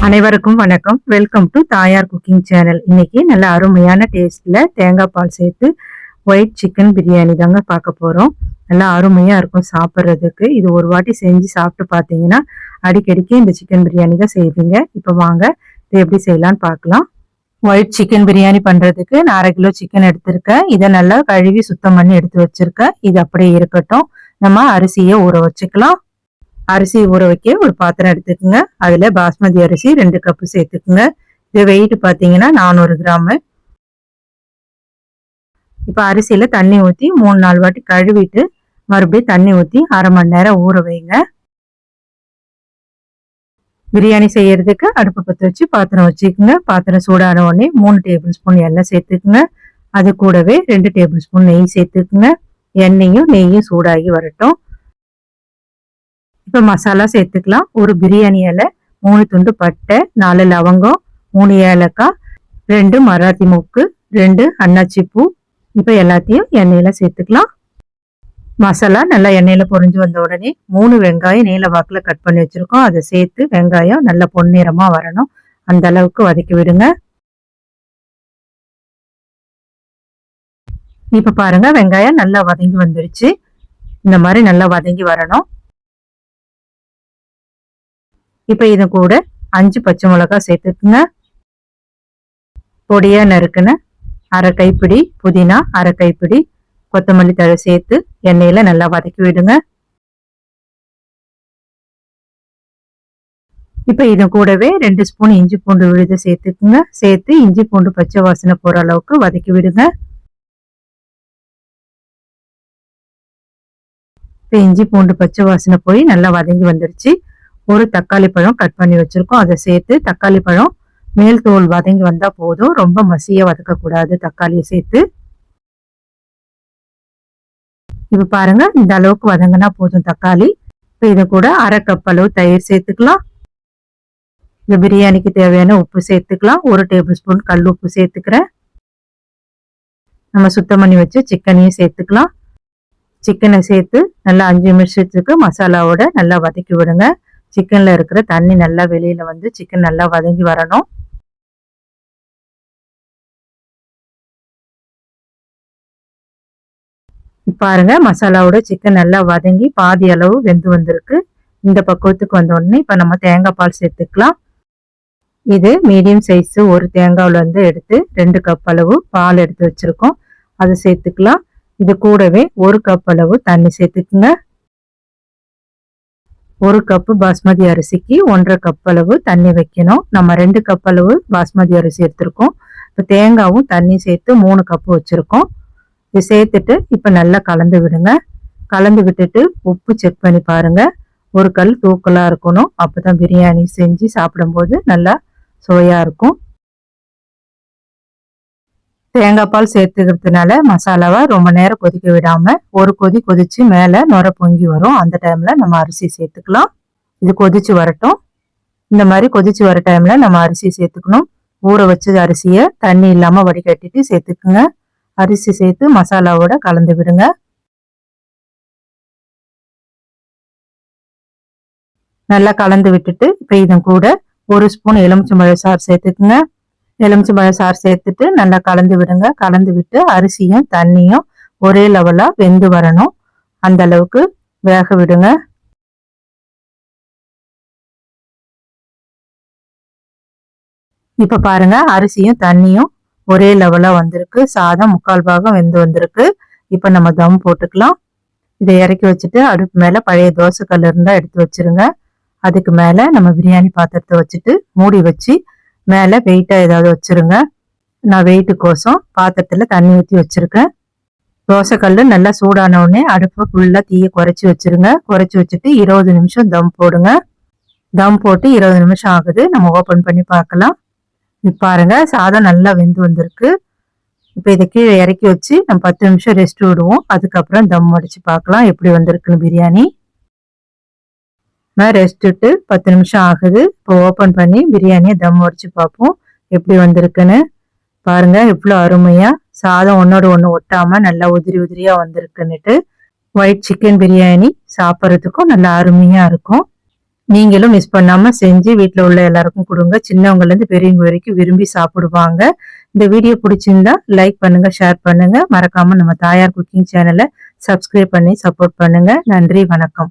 அனைவருக்கும் வணக்கம். Welcome to தாயார் குக்கிங் சேனல். இன்னைக்கு நல்ல அருமையான டேஸ்ட்ல தேங்காய் பால் சேர்த்து ஒயிட் சிக்கன் பிரியாணி தாங்க பார்க்க போறோம். நல்லா அருமையா இருக்கும் சாப்பிட்றதுக்கு. இது ஒரு வாட்டி செஞ்சு சாப்பிட்டு பார்த்தீங்கன்னா அடிக்கடிக்கு இந்த சிக்கன் பிரியாணி தான் செய்வீங்க. இப்போ வாங்க இது எப்படி செய்யலான்னு பார்க்கலாம். ஒயிட் சிக்கன் பிரியாணி பண்றதுக்கு நான் 1/2 கிலோ சிக்கன் எடுத்திருக்கேன். இதை நல்லா கழுவி சுத்தம் பண்ணி எடுத்து வச்சிருக்கேன். இது அப்படியே இருக்கட்டும். நம்ம அரிசியை ஊற வச்சுக்கலாம். அரிசி ஊற வைக்க ஒரு பாத்திரம் எடுத்துக்கோங்க. அதுல பாஸ்மதி அரிசி 2 கப்பு சேர்த்துக்குங்க. இது வெயிட் பாத்தீங்கன்னா 400 கிராம். இப்ப அரிசியில தண்ணி ஊத்தி 3-4 வாட்டி கழுவிட்டு மறுபடியும் தண்ணி ஊத்தி 1/2 மணி நேரம் ஊற வைங்க. பிரியாணி செய்யறதுக்கு அடுப்பு பற்ற வச்சு பாத்திரம் வச்சுக்கோங்க. பாத்திரம் சூடான உடனே 3 டேபிள் ஸ்பூன் எண்ணெய் சேர்த்துக்குங்க. அது கூடவே 2 டேபிள் ஸ்பூன் நெய் சேர்த்துக்குங்க. எண்ணெயும் நெய்யும் சூடாகி வரட்டும். இப்போ மசாலா சேர்த்துக்கலாம். ஒரு பிரியாணி இலை, 3 துண்டு பட்டை, 4 லவங்கம், 3 ஏலக்காய், 2 மராத்தி மூக்கு, 2 அன்னாச்சி பூ. இப்போ எல்லாத்தையும் எண்ணெயில சேர்த்துக்கலாம். மசாலா நல்லா எண்ணெயில பொரிஞ்சு வந்த உடனே 3 வெங்காயம் நீல வாக்குல கட் பண்ணி வச்சிருக்கோம். அதை சேர்த்து வெங்காயம் நல்லா பொன்னிறமா வரணும். அந்த அளவுக்கு வதக்கி விடுங்க. இப்ப பாருங்க, வெங்காயம் நல்லா வதங்கி வந்துருச்சு. இந்த மாதிரி நல்லா வதங்கி வரணும். இப்ப இது கூட 5 பச்சை மிளகாய் சேர்த்துக்குங்க. பொடியா நறுக்குன 1/2 கைப்பிடி புதினா, 1/2 கைப்பிடி கொத்தமல்லி தழை சேர்த்து எண்ணெயில நல்லா வதக்கி விடுங்க. இப்ப இது கூடவே 2 ஸ்பூன் இஞ்சி பூண்டு விழுது சேர்த்துக்குங்க. சேர்த்து இஞ்சி பூண்டு பச்சை வாசனை போற அளவுக்கு வதக்கி விடுங்க. இப்ப இஞ்சி பூண்டு பச்சை வாசனை போய் நல்லா வதங்கி வந்துருச்சு. ஒரு தக்காளி பழம் கட் பண்ணி வச்சிருக்கோம். அதை சேர்த்து தக்காளி பழம் மேல் தோல் வதங்கி வந்தா போதும். ரொம்ப மசிய வதக்க கூடாது. தக்காளியை சேர்த்து இப்ப பாருங்க, இந்த அளவுக்கு வதங்கினா போதும் தக்காளி. இப்ப இது கூட 1/2 கப் அளவு தயிர் சேர்த்துக்கலாம். இந்த பிரியாணிக்கு தேவையான உப்பு சேர்த்துக்கலாம். 1 டேபிள் ஸ்பூன் கல் உப்பு சேர்த்துக்கிறேன். நம்ம சுத்தம் பண்ணி வச்சு சிக்கனையும் சேர்த்துக்கலாம். சிக்கனை சேர்த்து நல்லா 5 நிமிஷத்துக்கு மசாலாவோட நல்லா வதக்கி விடுங்க. சிக்கன்ல இருக்கிற தண்ணி நல்லா வெளியில வந்து சிக்கன் நல்லா வதங்கி வரணும். பாருங்க, மசாலாவோட சிக்கன் நல்லா வதங்கி பாதி அளவு வெந்து வந்திருக்கு. இந்த பக்குவத்துக்கு வந்த உடனே இப்ப நம்ம தேங்காய் பால் சேர்த்துக்கலாம். இது மீடியம் சைஸ் ஒரு தேங்காய்ல இருந்து எடுத்து 2 கப் அளவு பால் எடுத்து வச்சிருக்கோம். அதை சேர்த்துக்கலாம். இது கூடவே 1 கப் அளவு தண்ணி சேர்த்துக்குங்க. 1 கப்பு பாஸ்மதி அரிசிக்கு 1.5 கப் அளவு தண்ணி வைக்கணும். நம்ம 2 கப் அளவு பாஸ்மதி அரிசி எடுத்திருக்கோம். இப்போ தேங்காவும் தண்ணி சேர்த்து 3 கப்பு வச்சிருக்கோம். இது சேர்த்துட்டு இப்போ நல்லா கலந்து விடுங்க. கலந்து விட்டுட்டு உப்பு செக் பண்ணி பாருங்க. ஒரு கல் தூக்கலா இருக்கணும். அப்பதான் பிரியாணி செஞ்சு சாப்பிடும்போது நல்லா சுவையா இருக்கும். தேங்காய் பால் சேர்த்துக்கிறதுனால மசாலாவை ரொம்ப நேரம் கொதிக்க விடாம ஒரு கொதி கொதிச்சு மேல நுர பொங்கி வரும். அந்த டைம்ல நம்ம அரிசி சேர்த்துக்கலாம். இது கொதிச்சு வரட்டும். இந்த மாதிரி கொதிச்சு வர டைம்ல நம்ம அரிசி சேர்த்துக்கணும். ஊற வச்ச அரிசியை தண்ணி இல்லாம வடிகட்டிட்டு சேர்த்துக்குங்க. அரிசி சேர்த்து மசாலாவோட கலந்து விடுங்க. நல்லா கலந்து விட்டுட்டு இப்ப இதன் கூட 1 ஸ்பூன் எலுமிச்சம்பழ சாறு சேர்த்துக்குங்க. எலுமிச்சம்பழ சாறு சேர்த்துட்டு நல்லா கலந்து விடுங்க. கலந்து விட்டு அரிசியும் தண்ணியும் ஒரே லெவலா வெந்து வரணும். அந்த அளவுக்கு வேக விடுங்க. இப்ப பாருங்க, அரிசியும் தண்ணியும் ஒரே லெவலா வந்திருக்கு. சாதம் 3/4 பாகம் வெந்து வந்திருக்கு. இப்ப நம்ம தம் போட்டுக்கலாம். இதை இறக்கி வச்சுட்டு அடுப்பு மேல பழைய தோசை கல் இருந்தா எடுத்து வச்சிருங்க. அதுக்கு மேல நம்ம பிரியாணி பாத்திரத்தை வச்சுட்டு மூடி வச்சு மேல வெயிட்டா ஏதாவது வச்சிருங்க. நான் வெயிட்டுக்கோசம் பாத்திரத்துல தண்ணி ஊற்றி வச்சிருக்கேன். தோசை கல்லு நல்லா சூடான உடனே அடுப்பை ஃபுல்லா தீயை குறைச்சி வச்சிருங்க. குறைச்சி வச்சுட்டு 20 நிமிஷம் தம் போடுங்க. தம் போட்டு 20 நிமிஷம் ஆகுது. நம்ம ஓபன் பண்ணி பார்க்கலாம். பாருங்க, சாதம் நல்லா வெந்து வந்திருக்கு. இப்ப இதை கீழே இறக்கி வச்சு நம்ம 10 நிமிஷம் ரெஸ்ட் விடுவோம். அதுக்கப்புறம் தம் அடிச்சு பார்க்கலாம் எப்படி வந்திருக்குன்னு பிரியாணி. ரெஸ்ட் விட்டு 10 நிமிஷம் ஆகுது. இப்போ ஓபன் பண்ணி பிரியாணியை தம் அடிச்சு பார்ப்போம் எப்படி வந்திருக்குன்னு. பாருங்க, எவ்வளவு அருமையா சாதம் ஒன்னோட ஒண்ணு ஒட்டாம நல்லா உதிரி உதிரியா வந்திருக்குன்னுட்டு. ஒயிட் சிக்கன் பிரியாணி சாப்பிட்றதுக்கும் நல்லா அருமையா இருக்கும். நீங்களும் மிஸ் பண்ணாம செஞ்சு வீட்ல உள்ள எல்லாருக்கும் கொடுங்க. சின்னவங்கல இருந்து பெரியவங்க வரைக்கும் விரும்பி சாப்பிடுவாங்க. இந்த வீடியோ பிடிச்சிருந்தா லைக் பண்ணுங்க, ஷேர் பண்ணுங்க. மறக்காம நம்ம தாயார் குக்கிங் சேனலை சப்ஸ்கிரைப் பண்ணி சப்போர்ட் பண்ணுங்க. நன்றி, வணக்கம்.